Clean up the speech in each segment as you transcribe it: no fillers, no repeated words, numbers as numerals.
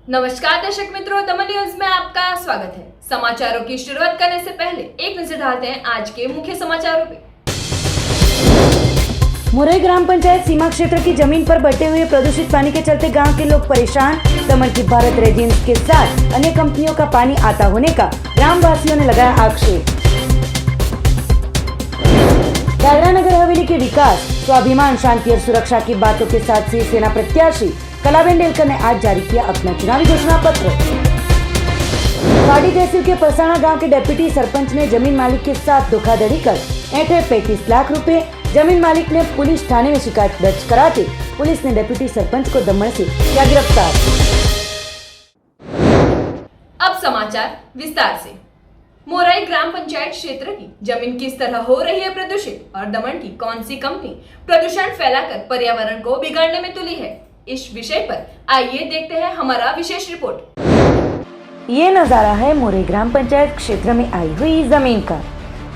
नमस्कार दर्शक मित्रों, दमन न्यूज में आपका स्वागत है। समाचारों की शुरुआत करने से पहले एक नजर डालते हैं आज के मुख्य समाचारों पे। मुरई ग्राम पंचायत सीमा क्षेत्र की जमीन पर बढ़ते हुए प्रदूषित पानी के चलते गांव के लोग परेशान। दमन की भारत रेजिन्स के साथ अन्य कंपनियों का पानी आता होने का ग्राम वासियों ने लगाया आक्षेप। दादरा नगर हवेली के विकास, स्वाभिमान, शांति और सुरक्षा की बातों के साथ शिवसेना प्रत्याशी कलाबेन डेलकर ने आज जारी किया अपना चुनावी घोषणा पत्र। पाटी तहसील के परसाना गांव के डिप्टी सरपंच ने जमीन मालिक के साथ धोखाधड़ी कर 35 लाख रुपए। जमीन मालिक ने पुलिस थाने में शिकायत दर्ज कराते पुलिस ने डिप्टी सरपंच को दमन से किया गिरफ्तार। अब समाचार विस्तार से। मोरई ग्राम पंचायत क्षेत्र की जमीन किस तरह हो रही है प्रदूषित और दमन की कौन सी कंपनी प्रदूषण फैलाकर पर्यावरण को बिगाड़ने में तुली है, इस विषय पर आइए देखते हैं हमारा विशेष रिपोर्ट। ये नजारा है मोरई ग्राम पंचायत क्षेत्र में आई हुई जमीन का,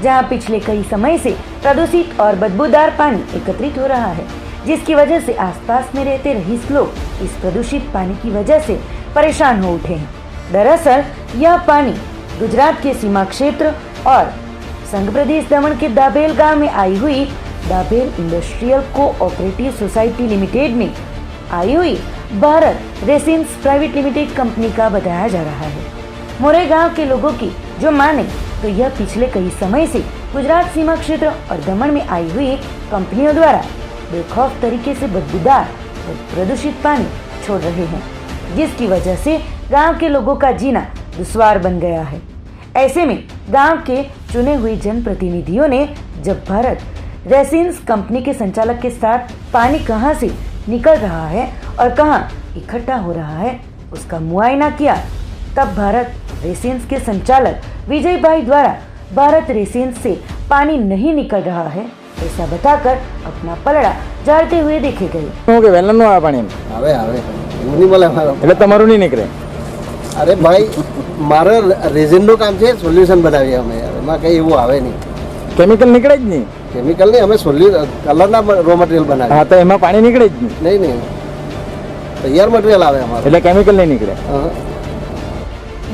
जहां पिछले कई समय से प्रदूषित और बदबूदार पानी एकत्रित हो रहा है, जिसकी वजह से आसपास में रहते रईस लोग इस प्रदूषित पानी की वजह से परेशान हो उठे हैं। दरअसल यह पानी गुजरात के सीमा क्षेत्र और संघ प्रदेश दमन के दाभेल गांव में आई हुई Dabhel industrial cooperative society limited में आई हुई Bharat resins private limited company का बताया जा रहा है। मोरई गांव के लोगों की जो माने तो यह पिछले कई समय से गुजरात सीमा क्षेत्र और दमन में आई हुई कंपनियों द्वारा बेखौफ तरीके से बदबूदार और प्रदूषित पानी छोड़ रहे हैं, जिसकी वजह से गांव के लोगों का जीना दुश्वार बन गया है। ऐसे में गांव के चुने हुए जनप्रतिनिधियों ने जब भारत रेजिन्स कंपनी के संचालक के साथ पानी कहां से निकल रहा है और कहां इकट्ठा हो रहा है उसका मुआयना किया, तब भारत रेजिन्स के संचालक विजय भाई द्वारा भारत रेजिन्स से पानी नहीं निकल रहा है ऐसा बताकर अपना पलड़ा झाड़ते हुए देखे गए। अरे भाई मारे रेजिनનું કામ છે, સોલ્યુશન બનાવીએ અમે એમાં કઈ એવું આવે નહીં। કેમિકલ નીકળે જ નહીં, કેમિકલ નહીં, અમે કલરના રો મટીરિયલ બનાવીએ। હા તો એમાં પાણી નીકળે જ નહીં। નહીં નહીં, તૈયાર મટીરિયલ આવે અમારે, એટલે કેમિકલ નહીં નીકળે।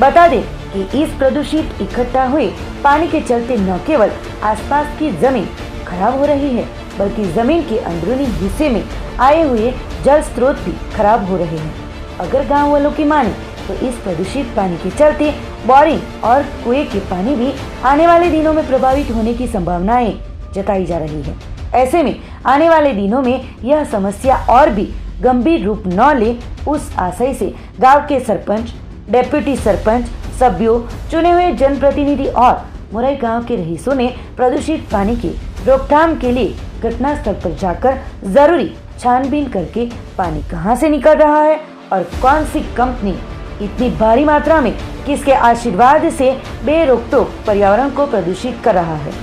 बता दें कि इस प्रदूषित इकट्ठा हुए पानी के चलते न केवल आसपास की जमीन खराब हो रही है, बल्कि जमीन के अंदरूनी हिस्से में आए हुए जल स्रोत भी खराब हो रहे हैं। अगर गांव वालों की माने तो इस प्रदूषित पानी के चलते बोरिंग और कुएं के पानी भी आने वाले दिनों में प्रभावित होने की संभावनाएं जताई जा रही है। ऐसे में आने वाले दिनों में यह समस्या और भी गंभीर रूप न ले, उस आशय से गांव के सरपंच, डेप्यूटी सरपंच, सभ्यों, चुने हुए जनप्रतिनिधि और मोरई गांव के रईसों ने प्रदूषित पानी के रोकथाम के लिए घटनास्थल पर जाकर जरूरी छानबीन करके पानी कहां से निकल रहा है और कौन सी कंपनी इतनी भारी मात्रा में किसके आशीर्वाद से बेरोक-टोक पर्यावरण को प्रदूषित कर रहा है,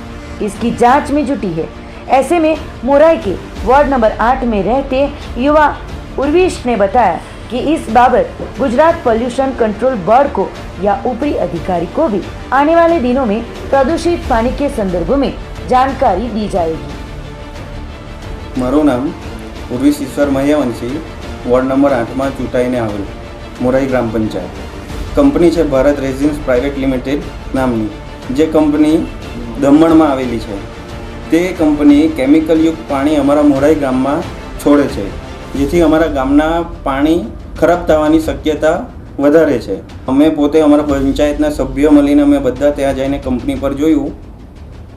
इसकी जांच में जुटी है। ऐसे में मोरई के वार्ड नंबर 8 में रहते युवा उर्विश ने बताया कि इस बाबत गुजरात पोल्यूशन कंट्रोल बोर्ड को या ऊपरी अधिकारी को भी आने वाले दिनों में प्रदूषित पानी के संदर्भ में जानकारी दी जाएगी। मारू नाम उर्विश ईश्वर मह्यावंशी, वार्ड नंबर 8 में चूंटाईने आवेल मोरई ग्राम पंचायत। कंपनी है भारत रेजिन्स प्राइवेट लिमिटेड नामनी, जे कंपनी दमण में आवेली है। ते कंपनी केमिकल युक्त पानी अमरा मोरई गाम में छोड़े छे, जेथी अमरा गामना पानी खराब थवानी शक्यता वधारे छे। अमे पोते अमरा पंचायतना सभ्यो मळीने अमे बधा त्यां जईने कंपनी पर जोयुं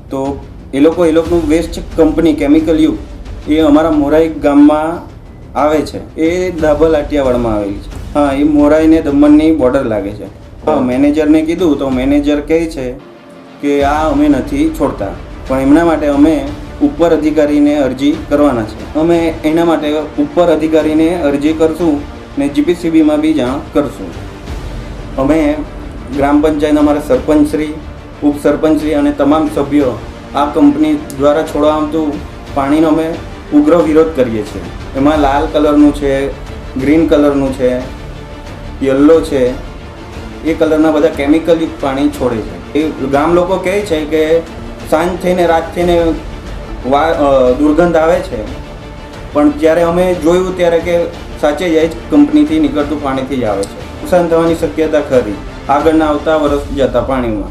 तो ए लोकोनुं वेस्ट कंपनी केमिकल युक्त ए अमरा मोरई गाम में आवे छे। ए दाभल आटियावाड़ में आवेली छे। हाँ, ये मोरई ने दमणनी बॉर्डर लागे छे। हाँ, मैनेजर ने कीधुं तो मैनेजर कहे छे कि आ अमे नथी छोड़ता, पण एमना माटे अमे उपर अधिकारी ने अरजी करवाना छे। अमे एना माटे उपर अधिकारी ने अरजी करशुं ने जीपीसीबी में भी जाण करशुं। अमे ग्राम पंचायत अमारा सरपंचश्री, उपसरपंचश्री अने तमाम सभ्यो आ कंपनी द्वारा छोड़वामां पाणीनो अमे उग्र विरोध करीए छीए। एमां लाल कलरनुं छे, ग्रीन कलरनुं छे, येलो है, ये कलरना बधा केमिकल युक्त पानी छोड़े छे। ए गाम लोको कहे छे के सांज थईने रात थईने दुर्गंध आवे छे, पण ज्यारे अमे जोयुं त्यारे के साचे ज कंपनी थी निकळतुं पाणीथी ज आवे छे। નુકસાન થવાની શક્યતા ખરી આગળના આવતા વર્ષ જતા પાણીમાં।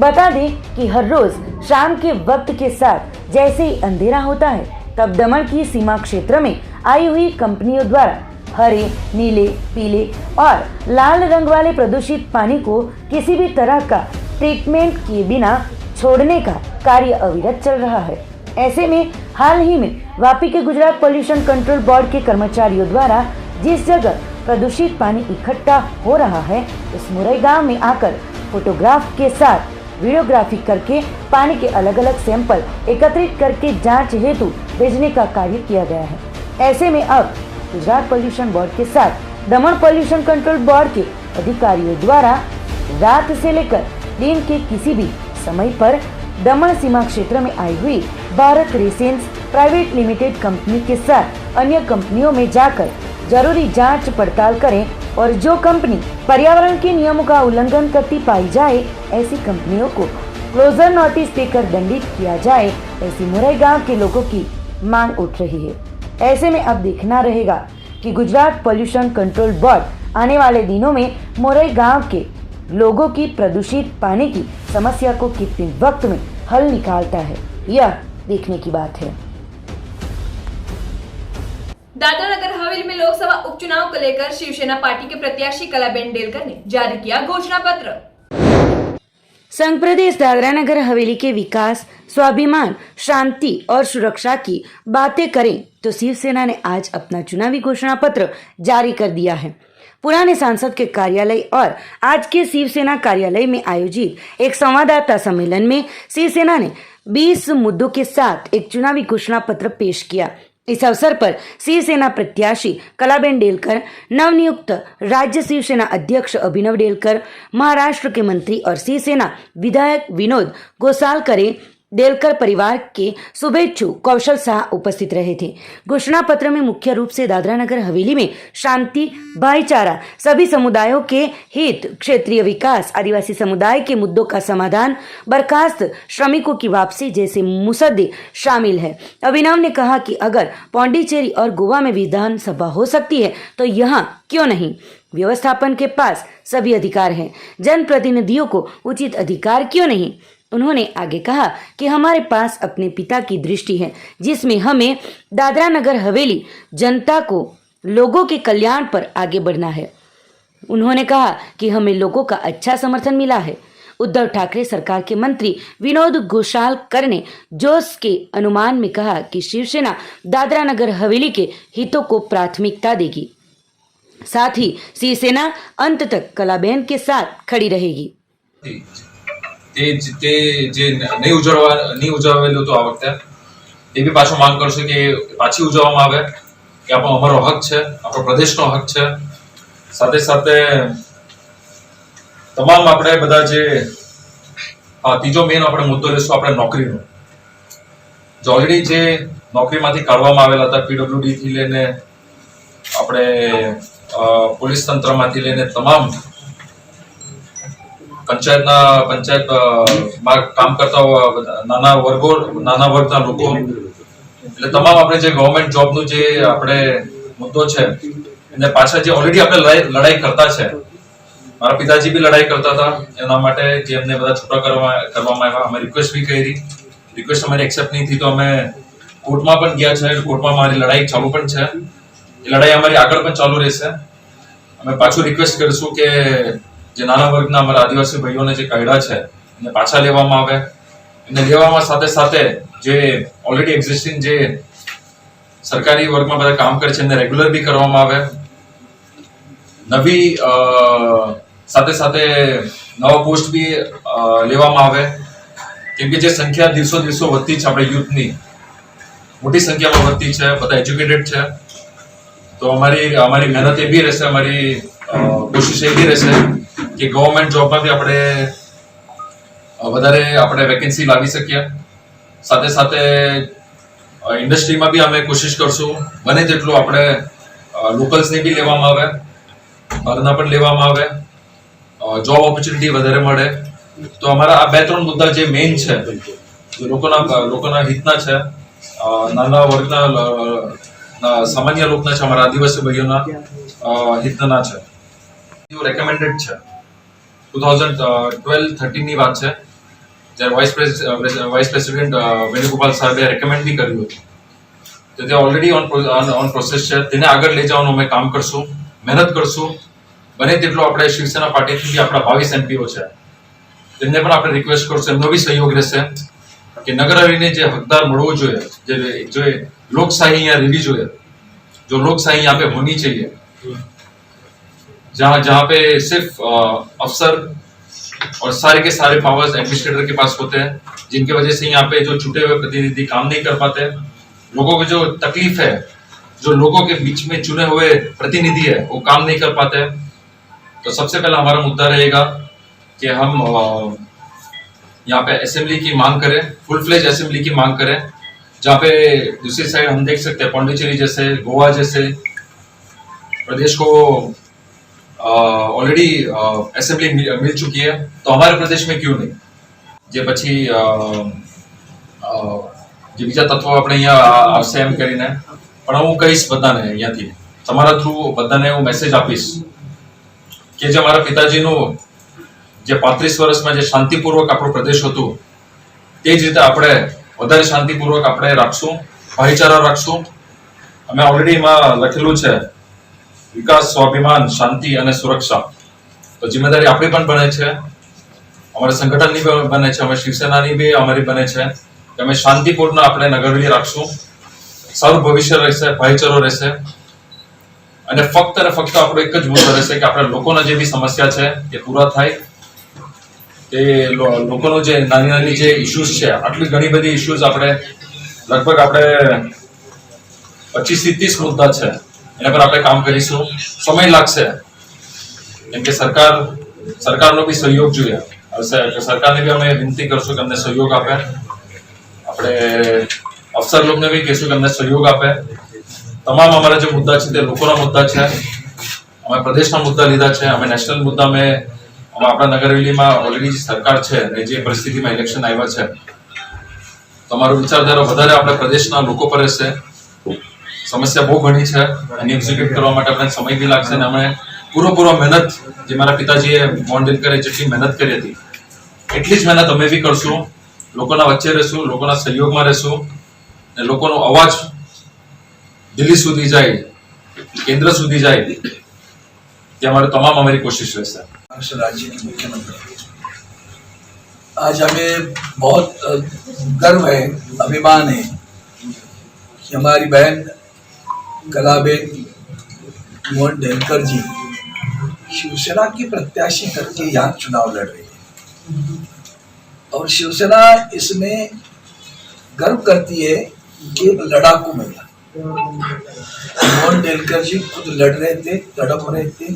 बता दें कि हर रोज शाम के वक्त के साथ जैसे ही अंधेरा होता है तब दमन की सीमा क्षेत्र में आई हुई कंपनियों द्वारा हरे, नीले, पीले और लाल रंग वाले प्रदूषित पानी को किसी भी तरह का ट्रीटमेंट किए बिना छोड़ने का कार्य अविरत चल रहा है। ऐसे में हाल ही में वापी के गुजरात पॉल्यूशन कंट्रोल बोर्ड के कर्मचारियों द्वारा जिस जगह प्रदूषित पानी इकट्ठा हो रहा है उस मुरई गांव में आकर फोटोग्राफ के साथ वीडियोग्राफी करके पानी के अलग अलग सैंपल एकत्रित करके जांच हेतु भेजने का कार्य किया गया है। ऐसे में अब गुजरात पॉल्यूशन बोर्ड के साथ दमन पॉल्यूशन कंट्रोल बोर्ड के अधिकारियों द्वारा रात से लेकर दिन के किसी भी समय पर दमन सीमा क्षेत्र में आई हुई भारत रेसेंस प्राइवेट लिमिटेड कंपनी के साथ अन्य कंपनियों में जाकर जरूरी जांच पड़ताल करें और जो कंपनी पर्यावरण के नियमों का उल्लंघन करती पाई जाए ऐसी कंपनियों को क्लोजर नोटिस देकर दंडित किया जाए, ऐसी मुरई गांव के लोगों की मांग उठ रही है। ऐसे में अब देखना रहेगा कि गुजरात पॉल्यूशन कंट्रोल बोर्ड आने वाले दिनों में मुरई गांव के लोगों की प्रदूषित पानी की समस्या को कितने वक्त में हल निकालता है, यह देखने की बात है। दादरा नगर हवेली में लोकसभा उपचुनाव को लेकर शिवसेना पार्टी के प्रत्याशी कलाबेन डेलकर ने जारी किया घोषणा पत्र। संघ प्रदेश दादरा नगर हवेली के विकास, स्वाभिमान, शांति और सुरक्षा की बातें करें तो शिवसेना ने आज अपना चुनावी घोषणा पत्र जारी कर दिया है। पुराने सांसद के कार्यालय और आज के शिवसेना कार्यालय में आयोजित एक संवाददाता सम्मेलन में शिवसेना ने 20 मुद्दों के साथ एक चुनावी घोषणा पत्र पेश किया। इस अवसर पर शिवसेना प्रत्याशी कलाबेन डेलकर, नवनियुक्त राज्य शिवसेना अध्यक्ष अभिनव डेलकर, महाराष्ट्र के मंत्री और शिवसेना विधायक विनोद गोसालकरे, डेलकर परिवार के शुभेच्छु कौशल शाह उपस्थित रहे थे। घोषणा पत्र में मुख्य रूप से दादरा नगर हवेली में शांति, भाईचारा, सभी समुदायों के हित, क्षेत्रीय विकास, आदिवासी समुदाय के मुद्दों का समाधान, बर्खास्त श्रमिकों की वापसी जैसे मुसद्दे शामिल है। अभिनव ने कहा कि अगर पौंडीचेरी और गोवा में विधानसभा हो सकती है तो यहाँ क्यों नहीं? व्यवस्थापन के पास सभी अधिकार हैं, जनप्रतिनिधियों को उचित अधिकार क्यों नहीं? उन्होंने आगे कहा कि हमारे पास अपने पिता की दृष्टि है जिसमें हमें दादरा नगर हवेली जनता को लोगों के कल्याण पर आगे बढ़ना है। उन्होंने कहा कि हमें लोगों का अच्छा समर्थन मिला है। उद्धव ठाकरे सरकार के मंत्री विनोद गोसालकर ने जोश के अनुमान में कहा कि शिवसेना दादरा नगर हवेली के हितों को प्राथमिकता देगी, साथ ही शिवसेना अंत तक कलाबेन के साथ खड़ी रहेगी। તે જે નહીં ઉજવાવેલું હતું આ વખતે એ બી પાછું માંગ કરશે કે પાછી ઉજવવામાં આવે, કે આપણો અમારો હક છે, આપણો પ્રદેશનો હક છે। સાથે સાથે તમામ આપણે બધા જે ત્રીજો મેઇન આપણે મુદ્દો લેશું આપણે નોકરીનો। જો ઓલરેડી જે નોકરીમાંથી કાઢવામાં આવેલા હતા પીડબ્લ્યુડી થી લઈને આપણે પોલીસ તંત્રમાંથી લઈને તમામ पंचायत काम करता नाना वर्गना लोको એટલે તમામ આપણે જે ગવર્નમેન્ટ જોબનું જે આપણે મુદ્દો છે એને પાછા જે ઓલરેડી આપણે લડાઈ કરતા છે, મારા પિતાજી બી લડાઈ કરતા હતા એના માટે જે એમને બધા છૂટા કરવામાં આવ્યા। અમે રિક્વેસ્ટ બી કરી, રિક્વેસ્ટ અમારી એક્સેપ્ટ નહીં થઈ તો અમે કોર્ટમાં પણ ગયા છે, કોર્ટમાં મારી લડાઈ ચાલુ પણ છે, એ લડાઈ અમારી આગળ પણ ચાલુ રહેશે। અમે પાછું રિક્વેસ્ટ કરીશું કે જે નાના વર્ગના અમારા આદિવાસી ભાઈઓને જે કાયદા છે એને પાછા લેવામાં આવે, એને લેવામાં સાથે સાથે જે ઓલરેડી એક્ઝિસ્ટિંગ જે સરકારી વર્ગમાં બધા કામ કરે છે એને રેગ્યુલર બી કરવામાં આવે, નવી સાથે સાથે નવા પોસ્ટ બી લેવામાં આવે, કેમ કે જે સંખ્યા દિવસો વધતી છે આપણે યુથની મોટી સંખ્યામાં વધતી છે, બધા એજ્યુકેટેડ છે, તો અમારી મહેનત એ બી રહેશે, અમારી કોશિશ એ બી રહેશે કે ગવર્નમેન્ટ જોબમાં બી આપણે વધારે આપણે વેકેન્સી લાવી શકીએ। સાથે સાથે ઇન્ડસ્ટ્રીમાં બી અમે કોશિશ કરશું બને તેટલું આપણે લોકલ્સને બી લેવામાં આવે, બહારના પણ લેવામાં આવે, જોબ ઓપોર્ચ્યુનિટી વધારે મળે। તો અમારા આ 2-3 મુદ્દા જે મેઇન છે, જે લોકોના હિતના છે, નાના વર્ગના સામાન્ય લોકોના છે, અમારા આદિવાસી ભાઈઓના હિતના છે। રેકમેન્ડેડ છે 2012-13 ની વાત છે જ્યારે વાઇસ પ્રેસિડેન્ટ વેણુગોપાલ સાહેબે રેકમેન્ડ બી કર્યું હતું તો તે ઓલરેડી ઓન પ્રોસેસ છે. તેને આગળ લઈ જવાનું અમે કામ કરશું, મહેનત કરશું. બને તેટલો આપણે શિવસેના પાર્ટીથી બી આપણા 22 એમપીઓ છે તેમને પણ આપણે રિક્વેસ્ટ કરશું, એમનો બી સહયોગ રહેશે કે નગર હવેલીને જે હકદાર મળવો જોઈએ, જે લોકશાહી અહીંયા રહેવી જોઈએ, जो लोकशाही यहाँ पे होनी चाहिए, जहाँ पे सिर्फ अफसर और सारे के सारे पावर्स एडमिनिस्ट्रेटर के पास होते हैं, जिनकी वजह से यहाँ पे जो छूटे हुए प्रतिनिधि काम नहीं कर पाते, लोगों को जो तकलीफ है, जो लोगों के बीच में चुने हुए प्रतिनिधि है वो काम नहीं कर पाते. तो सबसे पहला हमारा मुद्दा रहेगा कि हम यहाँ पे असेंबली की मांग करें, फुल फ्लेज असेंबली की मांग करें, जहाँ पे दूसरी साइड हम देख सकते हैं पौंडीचेरी जैसे, गोवा जैसे प्रदेश को ऑलरेडी असेंबली मिल चुकी है, तो हमारे प्रदेश में क्यों नहीं. જે પછી જે બીજા તત્વો આપણે અહીંયા આવશે એમ કરીને, પણ હું કહીશ બધાને અહીંયાથી તમારા થ્રુ બધાને હું મેસેજ આપીશ કે જે મારા પિતાજીનું જે 35 વર્ષમાં જે શાંતિપૂર્વક આપણો પ્રદેશ હતું તે જ રીતે આપણે વધારે શાંતિપૂર્વક આપણે રાખશું, ભાઈચારા રાખશું. અમે ઓલરેડી એમાં લખેલું છે વિકાસ, સ્વાભિમાન, શાંતિ અને સુરક્ષા. તો જિમ્મેદારી આપણી પણ બને છે, અમારા સંગઠનની પણ બને છે, અમે શિવસેનાની બી અમારી બને છે કે અમે શાંતિપૂર્ણ આપણે નગરવેલી રાખશું, સારું ભવિષ્ય રહેશે, ભાઈચારો રહેશે અને ફક્ત આપણો એક જ મુદ્દો રહેશે કે આપણા લોકોના જે બી સમસ્યા છે એ પૂરા થાય. તે લોકોનો જે નાની નાની જે ઇશ્યુઝ છે, આટલી ઘણી બધી ઇશ્યુઝ આપણે લગભગ આપણે 25 થી 30 મુદ્દા છે એના પર આપણે કામ કરીશું. સમય લાગશે કેમ કે સરકારનો બી સહયોગ જોઈએ. સરકારને બી અમે વિનંતી કરશું કે અમને સહયોગ આપે, આપણે અફસર લોકોને બી કહીશું કે અમને સહયોગ આપે. તમામ અમારા જે મુદ્દા છે તે લોકોના મુદ્દા છે, અમે પ્રદેશના મુદ્દા લીધા છે, અમે નેશનલ મુદ્દા અમે આપણા નગરવેલીમાં ઓલરેડી જે સરકાર છે અને જે પરિસ્થિતિમાં ઇલેક્શન આવ્યા છે, તમારો વિચારધારા વધારે આપણા પ્રદેશના લોકો પર રહેશે. સમસ્યા બહુ ઘણી છે, એની એક્ઝિક્યુટ કરવા માટે આપણે સમય બી લાગશે અને અમે પૂરો મહેનત જે મારા પિતાજીએ મોન્ડેલ કરે જેટલી મહેનત કરી હતી એટલી જ મહેનત અમે બી કરશું. લોકોના વચ્ચે રહેશું, લોકોના સહયોગમાં રહેશું અને લોકોનો અવાજ દિલ્હી સુધી જાય, કેન્દ્ર સુધી જાય તે हमारी कोशिश રહેશે. महाराष्ट्र राज्य के मुख्यमंत्री, आज हमें बहुत गर्व है, अभिमान है कि हमारी बहन कलाबेन मोहन डेलकर जी शिवसेना की प्रत्याशी करके यहाँ चुनाव लड़ रही है और शिवसेना इसमें गर्व करती है कि लड़ाकू महिला मोहन डेलकर जी खुद लड़ रहे थे, तड़प रहे थे.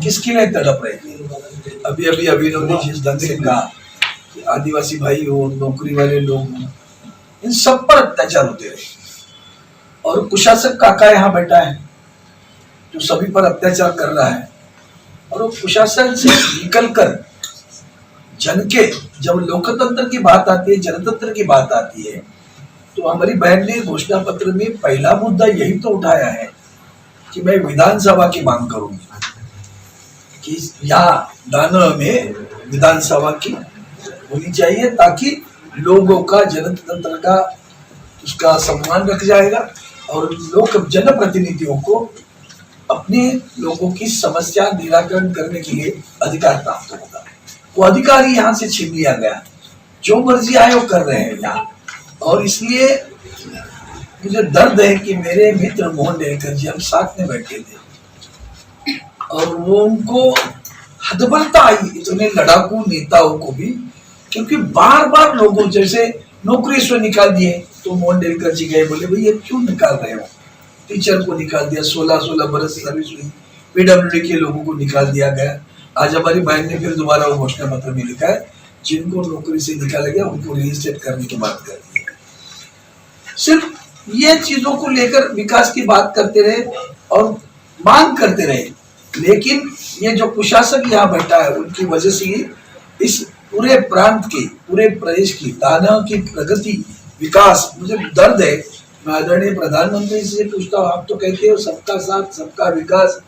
किसके लिए तड़प रहे थे? अभी अभिनव ने जिस ढंग से कहा कि आदिवासी भाई हो, नौकरी वाले लोग हो, इन सब पर अत्याचार होते रहे और कुशासक काका यहाँ बैठा है जो सभी पर अत्याचार कर रहा है और वो कुशासन से निकलकर जन के जब लोकतंत्र की बात आती है, जनतंत्र की बात आती है, तो हमारी बहन ने घोषणा पत्र में पहला मुद्दा यही तो उठाया है कि मैं विधानसभा की मांग करूंगी कि यहाँ दानव में विधानसभा की होनी चाहिए ताकि लोगों का, जनतंत्र का उसका सम्मान रख जाएगा और लोग जनप्रतिनिधियों को अपने लोगों की समस्या निराकरण करने के लिए अधिकार प्राप्त होगा. वो अधिकार यहाँ से छीन लिया गया, जो मर्जी आए वो कर रहे हैं यहाँ. और इसलिए मुझे दर्द है कि मेरे मित्र मोहन डेलकर जी, हम साथ में बैठे थे और वो उनको हदबलता आई इतने लड़ाकू नेताओं को भी, क्योंकि बार बार लोगों जैसे नौकरी से निकाल दिए तो मोहन डेलकर जी गए, बोले भाई ये क्यों निकाल रहे हो? टीचर को निकाल दिया, 16 बरस सर्विस हुई, पीडब्ल्यूडी के लोगों को निकाल दिया गया. आज हमारी बहन ने फिर दोबारा वो घोषणा पत्र में लिखा है जिनको नौकरी से निकाला गया उनको रिइंस्टेट करने की बात कर दी है. सिर्फ ये चीजों को लेकर विकास की बात करते रहे और मांग करते रहे, लेकिन ये जो कुशासक यहाँ बैठा है उनकी वजह से इस पूरे प्रांत की, पूरे प्रदेश की, दानव की प्रगति, विकास, मुझे दर्द है. मैं आदरणीय प्रधानमंत्री से पूछता हूँ, आप तो कहते हो सबका साथ सबका विकास,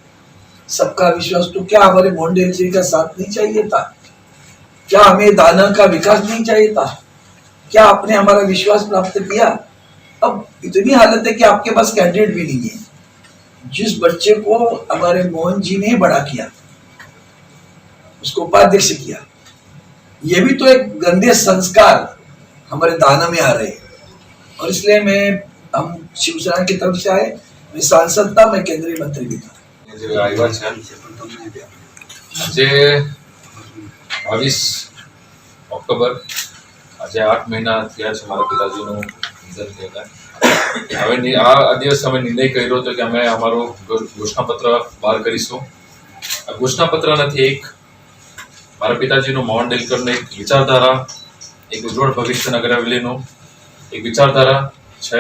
सबका विश्वास, तो क्या हमारे मोहन जी का साथ नहीं चाहिए था? क्या हमें दाना का विकास नहीं चाहिए था? क्या आपने हमारा विश्वास प्राप्त किया? अब इतनी हालत है कि आपके पास कैंडिडेट भी नहीं है। जिस बच्चे को हमारे मोहन जी ने बड़ा किया, उसको उपाध्यक्ष किया, ये भी तो एक गंदे संस्कार हमारे दाना में आ रहे हैं। और इसलिए हम शिवसेना की तरफ से आए, मैं सांसद था, मैं केंद्रीय मंत्री भी था। જે આવ્યા છે આજે 22 ઓક્ટોબર, આજે 8 મહિના થયા છે મારા પિતાજીનું નિધન થયેલા. હવે આ દિવસ અમે નિર્ણય કર્યો હતો કે અમે અમારો ઘોષણાપત્ર બહાર કરીશું. આ ઘોષણાપત્ર નથી, એક મારા પિતાજીનું મોહન ડેલકરનું એક વિચારધારા, એક ઉજ્જવળ ભવિષ્ય નગર હવેલીનું એક વિચારધારા છે,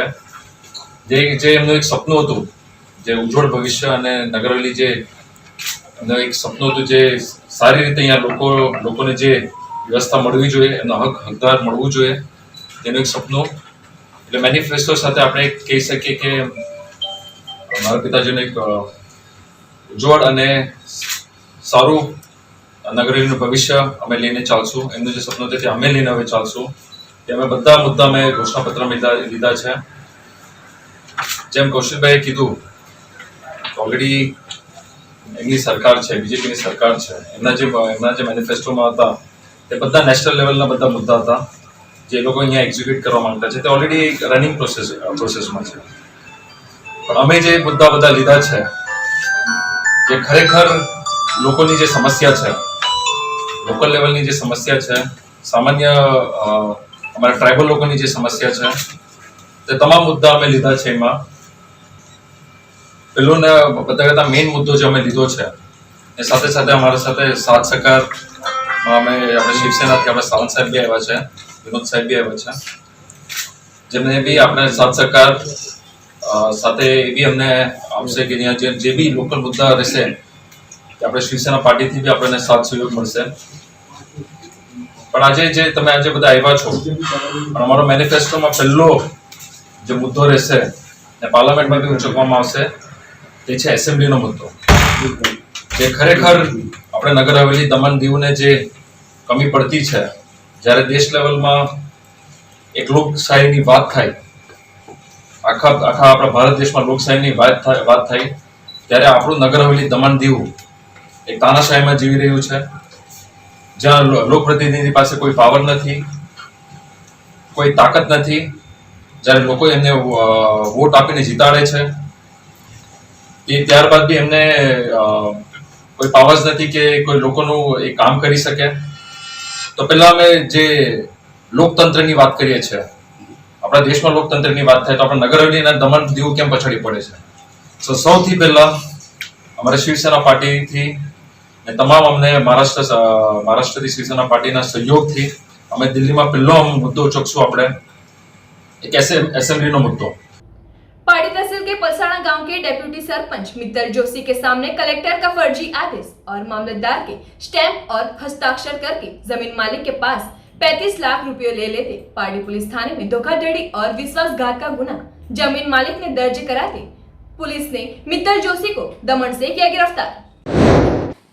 જે એમનું એક સપનું હતું, જે ઉજ્જવળ ભવિષ્ય અને નગર હવેલી જે એમનું એક સપનું હતું, જે સારી રીતે અહીંયા લોકોને જે વ્યવસ્થા મળવી જોઈએ, એમનો હકદાર મળવું જોઈએ, તેનું એક સપનું. એટલે મેનિફેસ્ટો સાથે આપણે કહી શકીએ કે મારા પિતાજીનું એક ઉજ્જવળ અને સારું નગર હવેલીનું ભવિષ્ય અમે લઈને ચાલશું. એમનું જે સપનું હતું તે અમે લઈને હવે ચાલશું. તે અમે બધા મુદ્દા અમે ઘોષણાપત્રમાં લીધા છે. જેમ કૌશિકભાઈએ કીધું, ઓલરેડી એમની સરકાર છે, બીજેપીની સરકાર છે, એમના જે મેનિફેસ્ટોમાં હતા તે બધા નેશનલ લેવલના બધા મુદ્દા હતા જે એ લોકો અહીંયા એક્ઝિક્યુટ કરવા માંગતા છે. તે ઓલરેડી રનિંગ પ્રોસેસમાં છે. પણ અમે જે મુદ્દા બધા લીધા છે, જે ખરેખર લોકોની જે સમસ્યા છે, લોકલ લેવલની જે સમસ્યા છે, સામાન્ય અમારા ટ્રાઇબલ લોકોની જે સમસ્યા છે, તે તમામ મુદ્દા અમે લીધા છે. એમાં પેલો ને બધા કરતા મેઇન મુદ્દો જે અમે લીધો છે, એ સાથે સાથે અમારા સાથે સાથ સહકારમાં આપણે શિવસેનાથી આપણે સાવંત સાહેબ બી આવ્યા છે, વિનોદ સાહેબ બી આવ્યા છે, જેમને બી આપણે સાથ સહકાર સાથે એ બી અમને આપશે કે અહીંયા જે બી લોકલ મુદ્દા રહેશે કે આપણે શિવસેના પાર્ટીથી બી આપણને સાથ સહયોગ મળશે. પણ આજે તમે બધા આવ્યા છો, પણ અમારો મેનિફેસ્ટોમાં પહેલો જે મુદ્દો રહેશે ને પાર્લામેન્ટમાં બી ઉચકવામાં આવશે, તે છે એસેમ્બલીનો મુદ્દો. જે ખરેખર આપણે નગર હવેલી, દમણ દીવને જે કમી પડતી છે, જ્યારે દેશ લેવલમાં એક લોકશાહીની વાત થાય, આખા આપણા ભારત દેશમાં લોકશાહીની વાત થાય, ત્યારે આપણું નગર હવેલી દમણ દીવ એક તાનાશાહીમાં જીવી રહ્યું છે, જ્યાં લોકપ્રતિનિધિ પાસે કોઈ પાવર નથી, કોઈ તાકાત નથી. જ્યારે લોકો એમને વોટ આપીને જીતાડે છે, ત્યારબાદ બી એમને કોઈ પાવર્સ નથી કે કોઈ લોકોનું એ કામ કરી શકે. તો પહેલા અમે જે લોકતંત્રની વાત કરીએ છીએ, આપણા દેશમાં લોકતંત્રની વાત થાય તો આપણે નગર હવેલી અને દમણ દીવ કેમ પછાડી પડે છે? તો સૌથી પહેલા અમારે શિવસેના પાર્ટીથી ને તમામ અમને મહારાષ્ટ્રથી શિવસેના પાર્ટીના સહયોગથી અમે દિલ્હીમાં પહેલો મુદ્દો ઉચકશું, આપણે एक असेंबली मुद्दों. पाड़ी तहसील के पलसाना गांव के डेप्यूटी सरपंच मित्तल जोशी के सामने कलेक्टर का फर्जी आदेश और मामलतदार के स्टैंप और हस्ताक्षर करके जमीन मालिक के पास 35 लाख रुपए ले लेते पाड़ी पुलिस थाने में धोखाधड़ी और विश्वासघात का गुना जमीन मालिक ने दर्ज कराते पुलिस ने मित्तल जोशी को दमन से किया गिरफ्तार.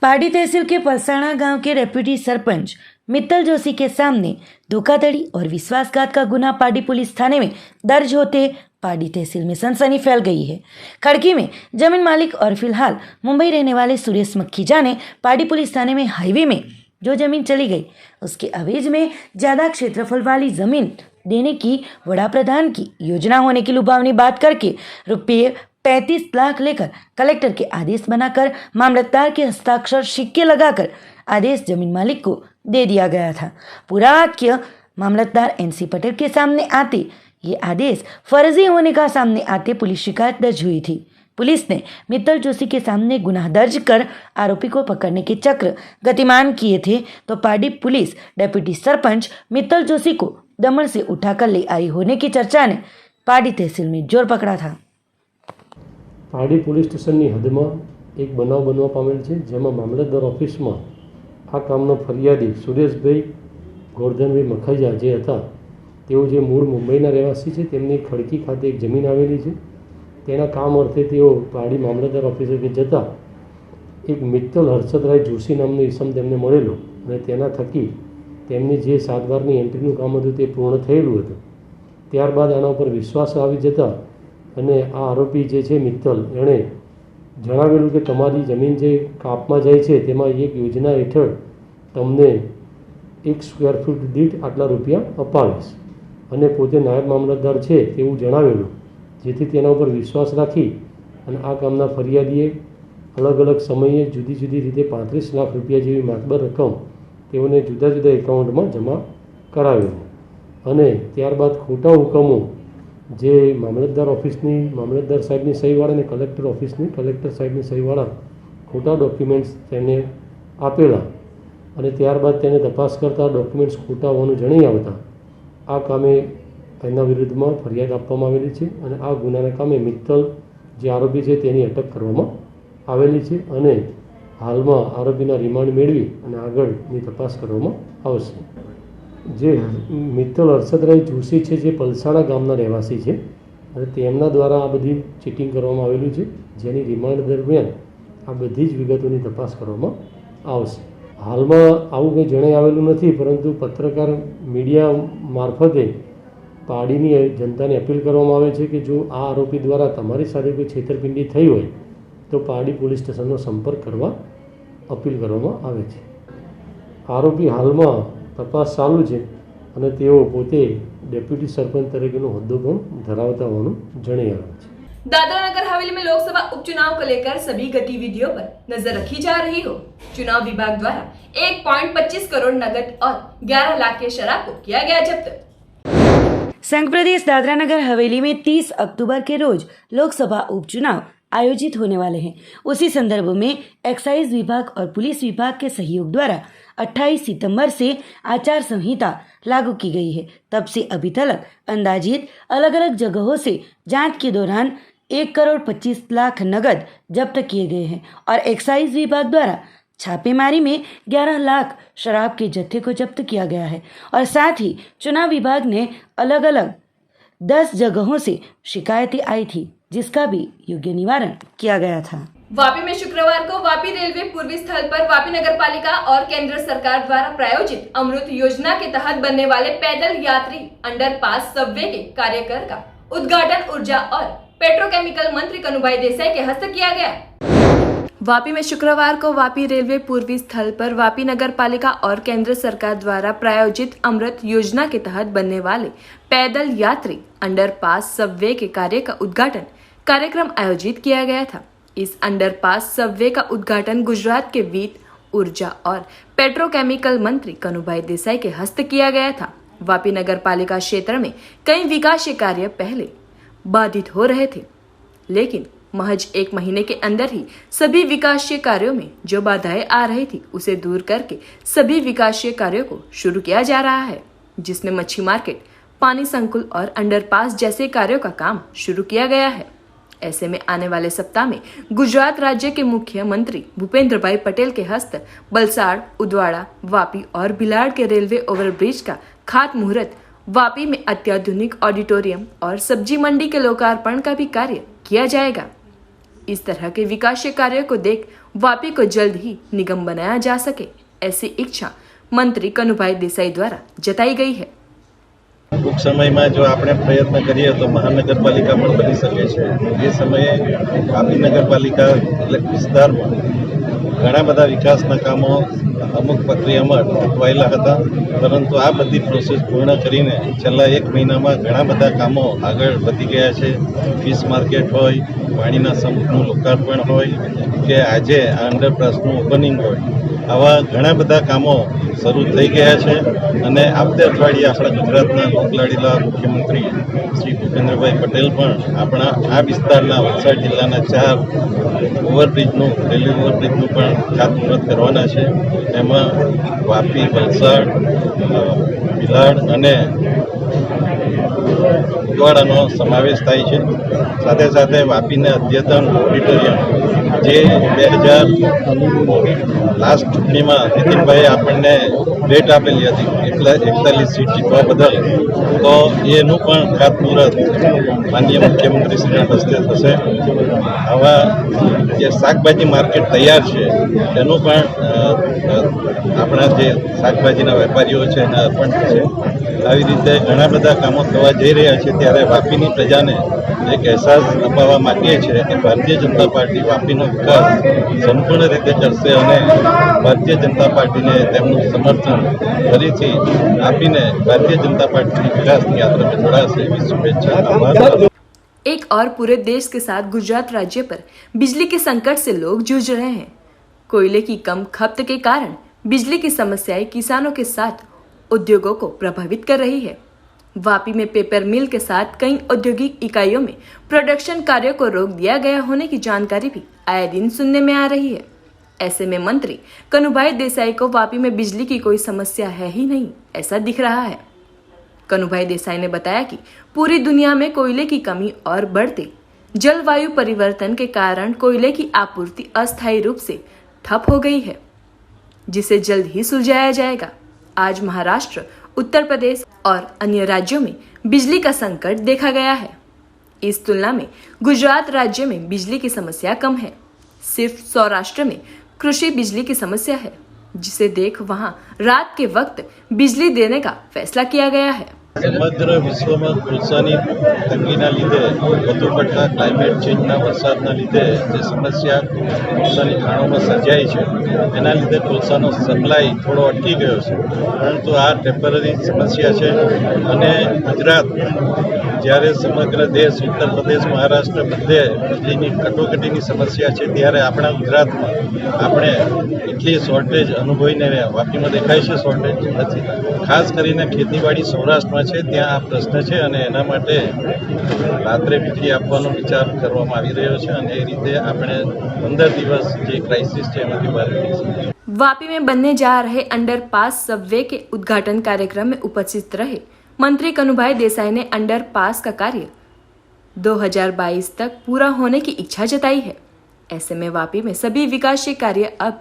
पाडी तहसील के पलसाना गांव के डेप्यूटी सरपंच मित्तल जोशी के सामने धोखाधड़ी और विश्वासघात का गुना पाडी पुलिस थाने में दर्ज होते पाडी तहसील में सनसनी फैल गई है. खड़की में जमीन मालिक और फिलहाल मुंबई रहने वाले सुरेश मक्खीजा ने पाडी पुलिस थाने में हाईवे में जो जमीन चली गई उसके अवेज में ज़्यादा क्षेत्रफल वाली जमीन देने की वड़ा प्रधान की योजना होने की लुभावनी बात करके रुपये 35 लाख लेकर कलेक्टर के आदेश बनाकर मामलतदार के हस्ताक्षर सिक्के लगाकर आदेश जमीन मालिक को दे दिया गया था. पूरा वाक्य मामलतदार NC पटेल के सामने आते ये आदेश फर्जी होने का सामने आते पुलिस शिकायत दर्ज हुई थी. पुलिस ने मित्तल जोशी के सामने गुनाह दर्ज कर आरोपी को पकड़ने के चक्र गतिमान किए थे, तो पाडी पुलिस डेप्यूटी सरपंच मित्तल जोशी को दमन से उठाकर ले आई होने की चर्चा ने पाडी तहसील में जोर पकड़ा था. પાડી પોલીસ સ્ટેશનની હદમાં એક બનાવ બનવા પામેલ છે, જેમાં મામલતદાર ઓફિસમાં આ કામનો ફરિયાદી સુરેશભાઈ ગોરધનભાઈ મખાઈજા જે હતા, તેઓ જે મૂળ મુંબઈના રહેવાસી છે, તેમની ખડકી ખાતે એક જમીન આવેલી છે, તેના કામ અર્થે તેઓ પાડી મામલતદાર ઓફિસે જતા એક મિત્તલ હર્ષદરાય જોશી નામનો ઈસમ તેમને મળેલો અને તેના થકી તેમની જે 7 વારની એન્ટ્રીનું કામ હતું તે પૂર્ણ થયેલું હતું. ત્યારબાદ આના ઉપર વિશ્વાસ આવી જતા અને આ આરોપી જે છે મિત્તલ એણે જણાવેલું કે તમારી જમીન જે કાપમાં જાય છે તેમાં એક યોજના હેઠળ તમને 1 સ્ક્વેર ફૂટ દીઠ આટલા રૂપિયા અપાવીશ અને પોતે નાયબ મામલતદાર છે તેવું જણાવેલું, જેથી તેના ઉપર વિશ્વાસ રાખી અને આ કામના ફરિયાદીએ અલગ અલગ સમયે જુદી જુદી રીતે 35 લાખ રૂપિયા જેવી માતબર રકમ તેઓને જુદા જુદા એકાઉન્ટમાં જમા કરાવેલી અને ત્યારબાદ ખોટા હુકમો જે મામલતદાર ઓફિસની મામલતદાર સાહેબની સહીવાળા અને કલેક્ટર ઓફિસની કલેક્ટર સાહેબની સહીવાળા ખોટા ડોક્યુમેન્ટ્સ તેને આપેલા અને ત્યારબાદ તેને તપાસ કરતા ડોક્યુમેન્ટ્સ ખોટા હોવાનું જણાઈ આવતા આ કામે એના વિરુદ્ધમાં ફરિયાદ આપવામાં આવેલી છે અને આ ગુનાના કામે મિત્તલ જે આરોપી છે તેની અટક કરવામાં આવેલી છે અને હાલમાં આરોપીના રિમાન્ડ મેળવી અને આગળની તપાસ કરવામાં આવશે. જે મિત્તલ હર્ષદરાય જોશી છે જે પલસાણા ગામના રહેવાસી છે અને તેમના દ્વારા આ બધી ચીટિંગ કરવામાં આવેલું છે, જેની રિમાન્ડ દરમિયાન આ બધી જ વિગતોની તપાસ કરવામાં આવશે. હાલમાં આવું કંઈ જણાઈ આવેલું નથી, પરંતુ પત્રકાર મીડિયા મારફતે પાડીની જનતાને અપીલ કરવામાં આવે છે કે જો આ આરોપી દ્વારા તમારી સાથે કોઈ છેતરપિંડી થઈ હોય તો પાડી પોલીસ સ્ટેશનનો સંપર્ક કરવા અપીલ કરવામાં આવે છે. આરોપી હાલમાં તપાસ ચાલુ છે અને તેઓ પોતે ડેપ્યુટી સરપંચ તરીકેનો હોદ્દો પણ ધરાવતા હોવાનું જણાઈ આવ્યું છે. दादरा नगर हवेली में लोकसभा उपचुनाव को लेकर सभी गतिविधियों पर नजर रखी जा रही हो. चुनाव विभाग द्वारा 1.25 करोड़ नगद और 11 लाख के शराब को किया गया जब्त. संघ प्रदेश दादरा नगर हवेली में 30 अक्टूबर के रोज लोकसभा उपचुनाव आयोजित होने वाले हैं. उसी संदर्भ में एक्साइज विभाग और पुलिस विभाग के सहयोग द्वारा 28 सितंबर से आचार संहिता लागू की गई है. तब से अभी तक अंदाजित अलग अलग जगहों से जांच के दौरान 1 करोड़ 25 लाख नगद जब्त किए गए हैं और एक्साइज विभाग द्वारा छापेमारी में 11 लाख शराब के जत्थे को जब्त किया गया है और साथ ही चुनाव विभाग ने अलग अलग 10 जगहों से शिकायतें आई थी, जिसका भी योग्य निवारण किया गया था. वापी में शुक्रवार को वापी रेलवे पूर्वी स्थल पर वापी नगर पालिका और केंद्र सरकार द्वारा प्रायोजित अमृत योजना के तहत बनने वाले पैदल यात्री अंडरपास सबवे के कार्यकर का उद्घाटन ऊर्जा और पेट्रोकेमिकल मंत्री कनुभाई देसाई के हस्ते किया गया. वापी में शुक्रवार को वापी रेलवे पूर्वी स्थल पर वापी नगर पालिका और केंद्र सरकार द्वारा प्रायोजित अमृत योजना के तहत बनने वाले पैदल यात्री अंडरपास सबवे के कार्य का उद्घाटन कार्यक्रम आयोजित किया गया था. इस अंडरपास सबवे का उद्घाटन गुजरात के वित्त, ऊर्जा और पेट्रोकेमिकल मंत्री कनुभाई देसाई के हस्ते किया गया था. वापी नगर पालिका क्षेत्र में कई विकास कार्य पहले बाधित हो रहे थे, लेकिन महज 1 महीने के अंदर ही सभी विकासीय कार्यों में जो बाधाएं आ रही थी उसे दूर करके सभी विकासीय कार्यों को शुरू किया जा रहा है, जिसमें मच्छी मार्केट, पानी संकुल और अंडरपास जैसे कार्यों का काम शुरू किया गया है. ऐसे में आने वाले सप्ताह में गुजरात राज्य के मुख्यमंत्री भूपेंद्र भाई पटेल के हस्ते बलसाड़, उदवाड़ा, वापी और भिलाड़ के रेलवे ओवरब्रिज का खात मुहूर्त, वापी में अत्याधुनिक ऑडिटोरियम और सब्जी मंडी के लोकार्पण का भी कार्य किया जाएगा. इस तरह के विकासीय कार्यों को देख वापी को जल्द ही निगम बनाया जा सके, ऐसी इच्छा मंत्री कनुभाई देसाई द्वारा जताई गई है. ટૂંક સમયમાં જો આપણે પ્રયત્ન કરીએ તો મહાનગરપાલિકા પણ બની શકે છે. એ સમયે વાપી નગરપાલિકા એટલે વિસ્તારમાં ઘણા બધા વિકાસના કામો અમુક પ્રક્રિયામાં અટવાયેલા હતા, પરંતુ આ બધી પ્રોસેસ પૂર્ણ કરીને છેલ્લા 1 મહિનામાં ઘણા બધા કામો આગળ વધી ગયા છે. ફિશ માર્કેટ હોય, પાણીના સંપનું લોકાર્પણ હોય કે આજે આ અંડરપાસનું ઓપનિંગ હોય, આવા ઘણા બધા કામો શરૂ થઈ ગયા છે. અને આવતે અઠવાડિયે આપણા ગુજરાતના લોકલાડીલા મુખ્યમંત્રી શ્રી ભૂપેન્દ્રભાઈ પટેલ પણ આપણા આ વિસ્તારના વલસાડ જિલ્લાના 4 ઓવરબ્રિજનું રેલવે ઓવરબ્રિજનું પણ ખાતમુહૂર્ત કરવાના છે. એમાં વાપી, વલસાડ, ભિલાડ અને ઉદવાડાનો સમાવેશ થાય છે. સાથે સાથે વાપીને અદ્યતન ઓડિટોરિયમ જે 2000 લાસ્ટ ચૂંટણીમાં નીતિનભાઈએ આપણને ભેટ આપેલી હતી 41 સીટ જીતવા બદલ, તો એનું પણ ખાતમુહૂર્ત માનનીય મુખ્યમંત્રીશ્રીના હસ્તે થશે. આવા જે શાકભાજી માર્કેટ તૈયાર છે એનું પણ આપણા જે શાકભાજીના વેપારીઓ છે એને અર્પણ થશે. આવી રીતે ઘણા બધા કામો થવા જઈ રહ્યા છે. ત્યારે વાપીની પ્રજાને એક અહેસાસ અપાવવા માંગીએ છીએ કે ભારતીય જનતા પાર્ટી વાપીનો વિકાસ સંપૂર્ણ રીતે કરશે અને ભારતીય જનતા પાર્ટીને તેમનું સમર્થન ફરીથી આપીને ભારતીય जनता पार्टी की विकास की यात्रा में जोड़ाશે. એવી શુભેચ્છા. આભાર. एक और पूरे देश के साथ गुजरात राज्य पर बिजली के संकट से लोग जूझ रहे हैं. कोयले की कम खपत के कारण बिजली की समस्याएं किसानों के साथ उद्योगों को प्रभावित कर रही है. वापी में पेपर मिल के साथ कई औद्योगिक इकाइयों में प्रोडक्शन कार्यों को रोक दिया गया होने की जानकारी भी आए दिन सुनने में आ रही है. ऐसे में मंत्री कनुभाई देसाई को वापी में बिजली की कोई समस्या है ही नहीं, ऐसा दिख रहा है. कनुभाई देसाई ने बताया कि पूरी दुनिया में कोयले की कमी और बढ़ते जलवायु परिवर्तन के कारण कोयले की आपूर्ति अस्थायी रूप से ठप हो गई है, जिसे जल्द ही सुलझाया जाएगा. आज महाराष्ट्र, उत्तर प्रदेश और अन्य राज्यों में बिजली का संकट देखा गया है. इस तुलना में गुजरात राज्य में बिजली की समस्या कम है. सिर्फ सौराष्ट्र में कृषि बिजली की समस्या है, जिसे देख वहां रात के वक्त बिजली देने का फैसला किया गया है. સમગ્ર વિશ્વમાં કોલસાની તંગીના લીધે વધુ પડતા ક્લાઇમેટ ચેન્જના વરસાદના લીધે જે સમસ્યા કોલસાની ખાણોમાં સર્જાઈ છે એના લીધે કોલસાનો સપ્લાય થોડો અટકી ગયો છે. પરંતુ આ ટેમ્પરરી સમસ્યા છે અને ગુજરાત જ્યારે સમગ્ર દેશ ઉત્તર પ્રદેશ મહારાષ્ટ્ર બધે વીજળીની કટોકટીની સમસ્યા છે ત્યારે આપણા ગુજરાતમાં આપણે એટલી શોર્ટેજ અનુભવીને વાપીમાં દેખાય છે શોર્ટેજ નથી. ખાસ કરીને ખેતીવાડી સૌરાષ્ટ્રમાં છે ત્યાં આ પ્રશ્ન છે અને એના માટે રાત્રે વીજળી આપવાનો વિચાર કરવામાં આવી રહ્યો છે અને એ રીતે આપણે 15 દિવસ જે ક્રાઇસિસ છે એમાંથી બહાર નીકળી શકીએ. वापी में बनने जा रहे अंडरपास सबवे के उद्घाटन कार्यक्रम में उपस्थित रहे मंत्री कनुभाई देसाई ने अंडरपास का कार्य 2022 तक पूरा होने की इच्छा जताई है. ऐसे में वापी में सभी विकासीय कार्य अब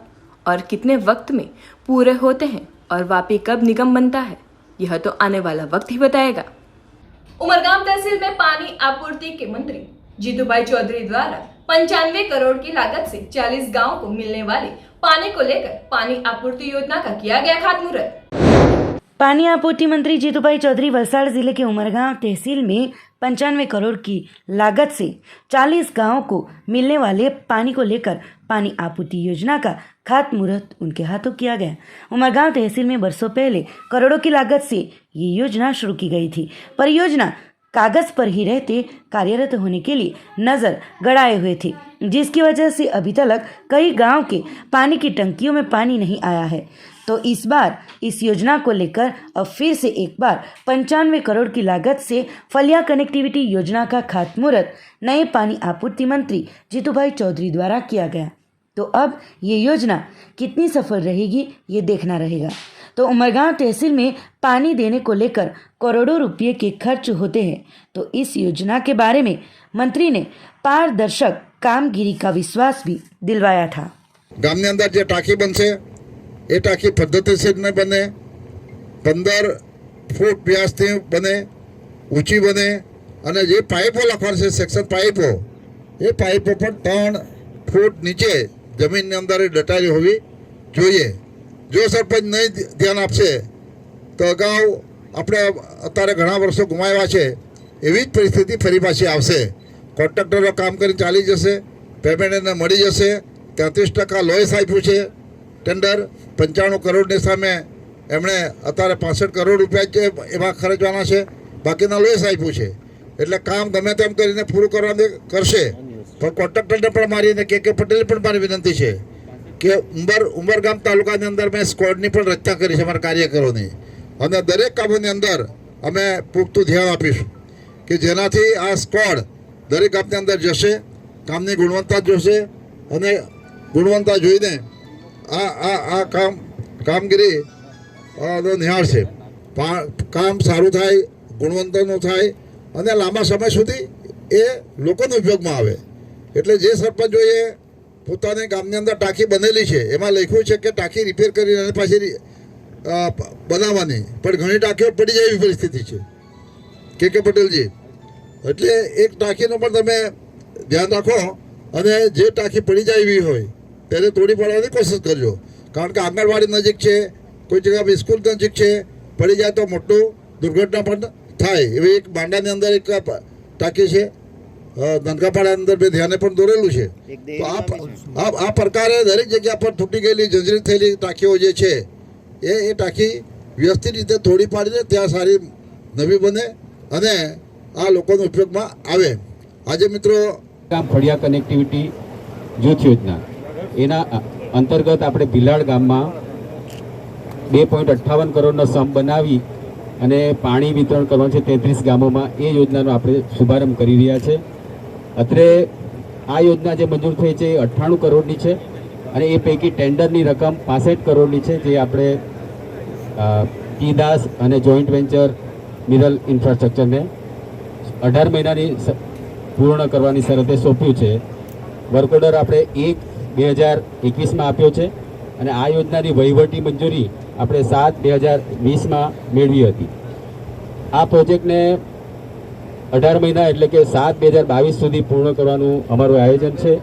और कितने वक्त में पूरे होते हैं और वापी कब निगम बनता है, यह तो आने वाला वक्त ही बताएगा. उमरगाम तहसील में पानी आपूर्ति के मंत्री जीतूभाई चौधरी द्वारा 95 करोड़ की लागत से 40 गांव को मिलने वाले पानी को लेकर पानी आपूर्ति योजना का किया गया खातमुहूर्त. पानी आपूर्ति मंत्री जीतूभाई चौधरी वलसाड़ जिले के उमरगांव तहसील में 95 करोड़ की लागत से 40 गांवों को मिलने वाले पानी को लेकर पानी आपूर्ति योजना का खातमुहूर्त उनके हाथों किया गया. उमरगांव तहसील में बरसों पहले करोड़ों की लागत से ये योजना शुरू की गई थी. परियोजना कागज पर ही रहते कार्यरत होने के लिए नज़र गड़ाए हुए थे, जिसकी वजह से अभी तक कई गांव के पानी की टंकियों में पानी नहीं आया है. तो इस बार इस योजना को लेकर अब फिर से एक बार 95 करोड़ की लागत से फलिया कनेक्टिविटी योजना का खातमुहूर्त नए पानी आपूर्ति मंत्री जीतूभाई चौधरी द्वारा किया गया. तो अब ये योजना कितनी सफल रहेगी ये देखना रहेगा. तो उमरगांव तहसील में पानी देने को लेकर करोड़ों रुपये के खर्च होते हैं. तो इस योजना के बारे में मंत्री ने पारदर्शक कामगिरी का विश्वास भी दिलवाया था. ગામની અંદર જે ટાંકી બનશે એ ટાંકી પદ્ધતિસર ન બને, 15 ફૂટ વ્યાસથી બને, ઊંચી બને અને જે પાઇપો લખવાના છે સેક્શન પાઇપો એ પાઇપો પણ 3 ફૂટ નીચે જમીનની અંદર દટાયેલી હોવી જોઈએ. જો સરપંચ નહીં ધ્યાન આપશે તો અગાઉ આપણે અત્યારે ઘણા વર્ષો ગુમાવ્યા છે એવી જ પરિસ્થિતિ ફરી પાછી આવશે. કોન્ટ્રાક્ટરો કામ કરીને ચાલી જશે, પેમેન્ટ એને મળી જશે. 33% લોયસ આપ્યું છે ટેન્ડર, 95 કરોડની સામે એમણે અત્યારે 65 કરોડ રૂપિયા જ એમાં ખર્ચવાના છે, બાકીના લોયસ આપ્યું છે. એટલે કામ ગમે તેમ કરીને પૂરું કરવાનું કરશે. પણ કોન્ટ્રાક્ટરને પણ મારી અને કે પટેલને પણ મારી વિનંતી છે કે ઉમરગામ તાલુકાની અંદર મેં સ્કોડની પણ રચના કરી છે અમારા કાર્યકરોની, અને દરેક કામોની અંદર અમે પૂરતું ધ્યાન આપીશું કે જેનાથી આ સ્કોડ દરેક ગામની અંદર જશે, કામની ગુણવત્તા જોશે અને ગુણવત્તા જોઈને આ કામગીરી નિહાળશે. કામ સારું થાય, ગુણવત્તાનું થાય અને લાંબા સમય સુધી એ લોકોના ઉપયોગમાં આવે. એટલે જે સરપંચોએ પોતાની ગામની અંદર ટાંકી બનેલી છે, એમાં લખ્યું છે કે ટાંકી રિપેર કરીને અને પાછી બનાવવાની, પણ ઘણી ટાંકીઓ પડી જાય એવી પરિસ્થિતિ છે કે પટેલજી. એટલે એક ટાંકીનું પણ તમે ધ્યાન રાખો અને જે ટાંકી પડી જાય એવી હોય તેને તોડી પાડવાની કોશિશ કરજો, કારણ કે આંગણવાડી નજીક છે, કોઈ જગ્યાએ સ્કૂલ નજીક છે, પડી જાય તો મોટું દુર્ઘટના પણ થાય. એવી એક બાંડાની અંદર એક ટાંકી છે, નનકાપાડાની અંદર મેં ધ્યાને પણ દોરેલું છે. તો આ પ્રકારે દરેક જગ્યા પર તૂટી ગયેલી જર્જરિત થયેલી ટાંકીઓ જે છે એ ટાંકી વ્યવસ્થિત રીતે તોડી પાડીને ત્યાં સારી નવી બને અને આ લોકોના ઉપયોગમાં આવે. આજે મિત્રો ફળિયા કનેક્ટિવિટી જૂથ યોજના એના અંતર્ગત આપણે ભીલાડ ગામમાં 2.58 કરોડનો સમ બનાવી અને પાણી વિતરણ કરવાનું છે 33 ગામોમાં. એ યોજનાનો આપણે શુભારંભ કરી રહ્યા છે. અત્રે આ યોજના જે મંજૂર થઈ છે એ 98 કરોડની છે અને એ પૈકી ટેન્ડરની રકમ 65 કરોડની છે, જે આપણે ટીદાસ અને જોઈન્ટ વેન્ચર મિનરલ ઇન્ફ્રાસ્ટ્રક્ચરને 18 મહિનાની પૂર્ણ કરવાની શરતે સોંપ્યું છે. વર્ક ઓર્ડર આપણે 1/2021માં આપ્યો છે અને આ યોજનાની વહીવટી મંજૂરી આપણે 7/2020માં મેળવી હતી. આ પ્રોજેક્ટને 18 મહિના એટલે કે 7/2022 સુધી પૂર્ણ કરવાનું અમારું આયોજન છે.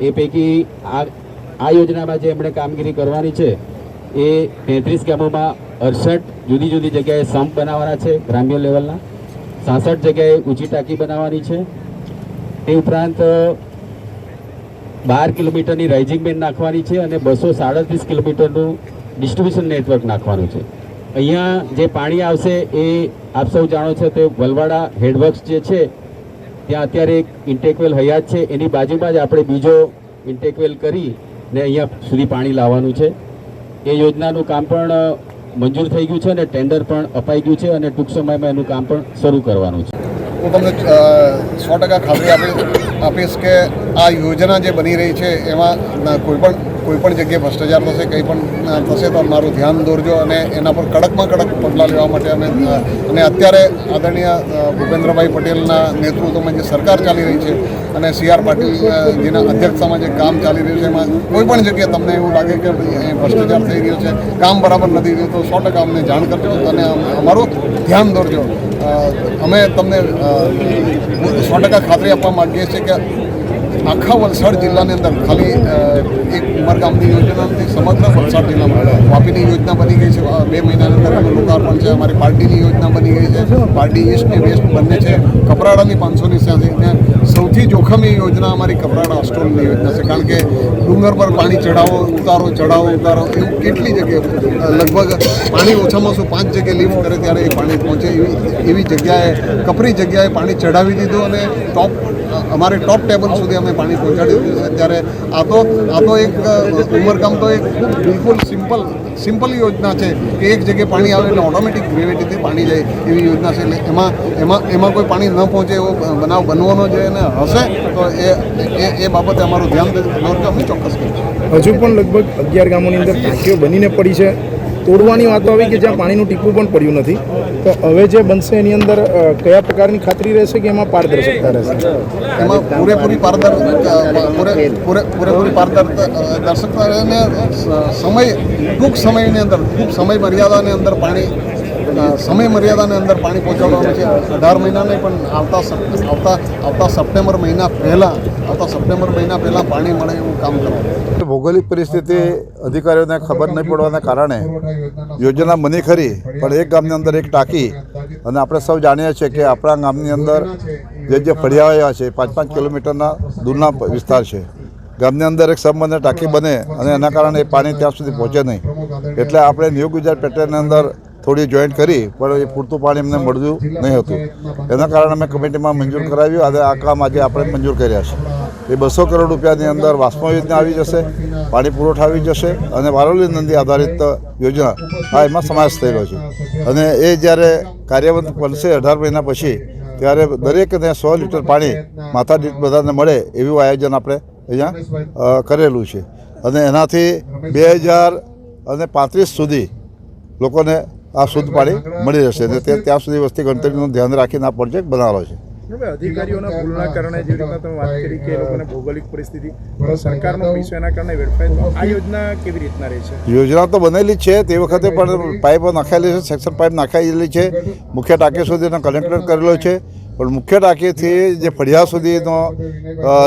એ પૈકી આ યોજનામાં જે એમણે કામગીરી કરવાની છે એ 33 ગામોમાં 68 જુદી જુદી જગ્યાએ સંપ બનાવવાના છે ગ્રામ્ય લેવલના, 66 જગ્યાએ ઊંચી ટાંકી બનાવવાની છે. તે ઉપરાંત 12 કિલોમીટરની રાઇઝિંગ બેન્ડ નાખવાની છે અને 237 કિલોમીટરનું ડિસ્ટ્રીબ્યુશન નેટવર્ક નાખવાનું છે. અહીંયા જે પાણી આવશે એ આપ સૌ જાણો છો તે વલવાડા હેડવર્ક્સ જે છે ત્યાં અત્યારે એક ઇન્ટેકવેલ હયાત છે, એની બાજુમાં જ આપણે બીજો ઇન્ટેકવેલ કરી ને અહીંયા સુધી પાણી લાવવાનું છે. એ યોજનાનું કામ પણ મંજૂર થઈ ગયું છે અને ટેન્ડર પણ અપાઈ ગયું છે અને ટૂંક સમયમાં એનું કામ પણ શરૂ કરવાનું છે. હું તમને 100% ખાતરી આપીશ કે આ યોજના જે બની રહી છે એમાં કોઈ પણ જગ્યાએ ભ્રષ્ટાચાર થશે, કંઈ પણ થશે તો મારું ધ્યાન દોરજો અને એના પર કડકમાં કડક પગલાં લેવા માટે અમે અને અત્યારે આદરણીય ભૂપેન્દ્રભાઈ પટેલના નેતૃત્વમાં જે સરકાર ચાલી રહી છે અને CR પાટીલ જેના અધ્યક્ષતામાં જે કામ ચાલી રહ્યું છે એમાં કોઈ પણ જગ્યાએ તમને એવું લાગે કે ભ્રષ્ટાચાર થઈ રહ્યો છે, કામ બરાબર નથી થયું તો 100% અમને જાણ કરજો અને અમારું ધ્યાન દોરજો. અમે તમને 100% ખાતરી આપવા માગીએ છીએ કે આખા વલસાડ જિલ્લાની અંદર ખાલી એક ઉમરગામની યોજના નથી, સમગ્ર વલસાડ જિલ્લામાં વાપીની યોજના બની ગઈ છે, 2 મહિનાની અંદર એનું લોકાર્પણ છે. અમારી પાર્ટીની યોજના બની ગઈ છે, પાર્ટી ઈસ્ટ ને વેસ્ટ બંને છે. કપરાડાની 500ની સાથે અને સૌથી જોખમી યોજના અમારી કપરાડા અસ્ટોલની યોજના છે, કારણ કે ડુંગર પર પાણી ચઢાવો ઉતારો એવું કેટલી જગ્યાએ લગભગ પાણી ઓછામાં ઓછું 5 જગ્યાએ લિફ્ટ કરે ત્યારે એ પાણી પહોંચે એવી જગ્યાએ કપરી જગ્યાએ પાણી ચઢાવી દીધું અને અમારે ટોપ ટેબલ સુધી અમે પાણી પહોંચાડી દીધું છે. ત્યારે આ તો એક ઉમરગામ તો એક બિલકુલ સિમ્પલ યોજના છે કે એક જગ્યાએ પાણી આવે એટલે ઓટોમેટિક ગ્રેવિટીથી પાણી જાય એવી યોજના છે. એટલે એમાં કોઈ પાણી ન પહોંચે એવો બનાવ બનવાનો છે અને હશે તો એ બાબતે અમારું ધ્યાન દોરજો અમે ચોક્કસ કરીશું. હજુ પણ લગભગ 11 ગામોની અંદર ટાંકીઓ બનીને પડી છે, તોડવાની વાતો આવી કે જ્યાં પાણીનું ટીપું પણ પડ્યું નથી. તો હવે જે બનશે એની અંદર કયા પ્રકારની ખાતરી રહેશે કે એમાં પારદર્શકતા રહેશે? એમાં પૂરેપૂરી પારદર્શકતા રહીને ટૂંક સમય મર્યાદાની અંદર પાણી પહોંચાડવાનું છે. 18 મહિના નહીં પણ આવતા સપ્ટેમ્બર મહિના પહેલાં પાણી મળે એવું કામ કરવાનું. ભૌગોલિક પરિસ્થિતિ અધિકારીઓને ખબર નહીં પડવાના કારણે યોજના બની ખરી, પણ એક ગામની અંદર એક ટાંકી અને આપણે સૌ જાણીએ છીએ કે આપણા ગામની અંદર જે ફળિયા છે 5-5 કિલોમીટરના દૂરના વિસ્તાર છે. ગામની અંદર એક સંબંધ ટાંકી બને અને એના કારણે પાણી ત્યાં સુધી પહોંચે નહીં. એટલે આપણે ન્યૂ ગુજરાત પેટર્નની અંદર થોડી જોઈન્ટ કરી પણ એ પૂરતું પાણી એમને મળ્યું નહીં હતું. એના કારણે અમે કમિટીમાં મંજૂર કરાવ્યું અને આ કામ આજે આપણે મંજૂર કર્યા છે. એ 200 કરોડ રૂપિયાની અંદર વાસ્મો યોજના આવી જશે, પાણી પુરવઠા આવી જશે અને વારોલી નદી આધારિત યોજના એમાં સમાવેશ થયેલો છે. અને એ જ્યારે કાર્યવંત બનશે 18 મહિના પછી ત્યારે દરેકને 100 લીટર પાણી માથા દીઠ બધાને મળે એવું આયોજન આપણે અહીંયા કરેલું છે. અને એનાથી 2035 સુધી લોકોને આ શુદ્ધ પાણી મળી રહેશે અને તે ત્યાં સુધી વસ્તી ગણતરીનું ધ્યાન રાખીને આ પ્રોજેક્ટ બનાવેલો છે. હવે અધિકારીઓના ભૂલના કારણે જે રીતના તમે વાત કરી કે એ લોકોને ભૌગોલિક પરિસ્થિતિ સરકારનો પૈસો એના કારણે વેડફાય તો આ યોજના કેવી રીતના રહે છે? યોજના તો બનેલી જ છે, તે વખતે પણ પાઇપો નાખાયેલી છે, સેક્શન પાઇપ નાખાયેલી છે, મુખ્ય ટાંકી સુધીનો કનેક્ટર કરેલો છે, પણ મુખ્ય ટાંકીથી જે ફળિયા સુધીનો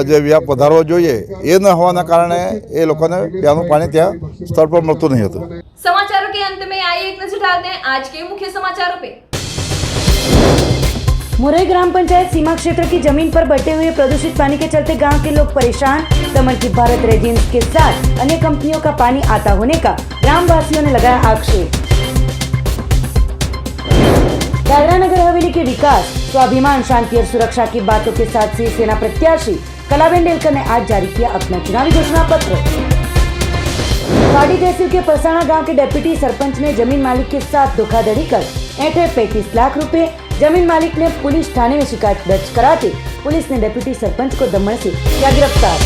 જે વ્યાપ વધારવો જોઈએ એ ન હોવાના કારણે એ લોકોને ત્યાંનું પાણી ત્યાં સ્થળ પર મળતું નહીં હતું. समाचारों के अंत में आइए एक नजर डालते हैं आज के मुख्य समाचारों पे। मुरई ग्राम पंचायत सीमा क्षेत्र की जमीन पर बढ़ते हुए प्रदूषित पानी के चलते गांव के लोग परेशान। दमन की भारत रेजिन्स के साथ अन्य कंपनियों का पानी आता होने का ग्राम वासियों ने लगाया आक्षेप। दादरा नगर हवेली के विकास, स्वाभिमान, शांति और सुरक्षा की बातों के साथ शिवसेना प्रत्याशी कलाबेन डेलकर ने आज जारी किया अपना चुनावी घोषणा पत्र। पाडी तहसील के परसाणा गांव के डेप्यूटी सरपंच ने जमीन मालिक के साथ धोखाधड़ी कर 35 लाख रुपए। जमीन मालिक ने पुलिस थाने में शिकायत दर्ज कराते पुलिस ने डेप्यूटी सरपंच को दमन से किया गिरफ्तार।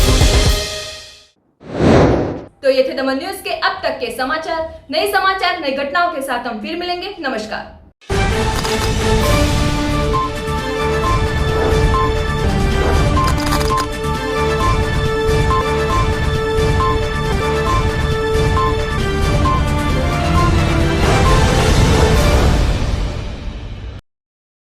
तो ये थे दमन न्यूज के अब तक के समाचार। नए समाचार, नई घटनाओं के साथ हम फिर मिलेंगे। नमस्कार।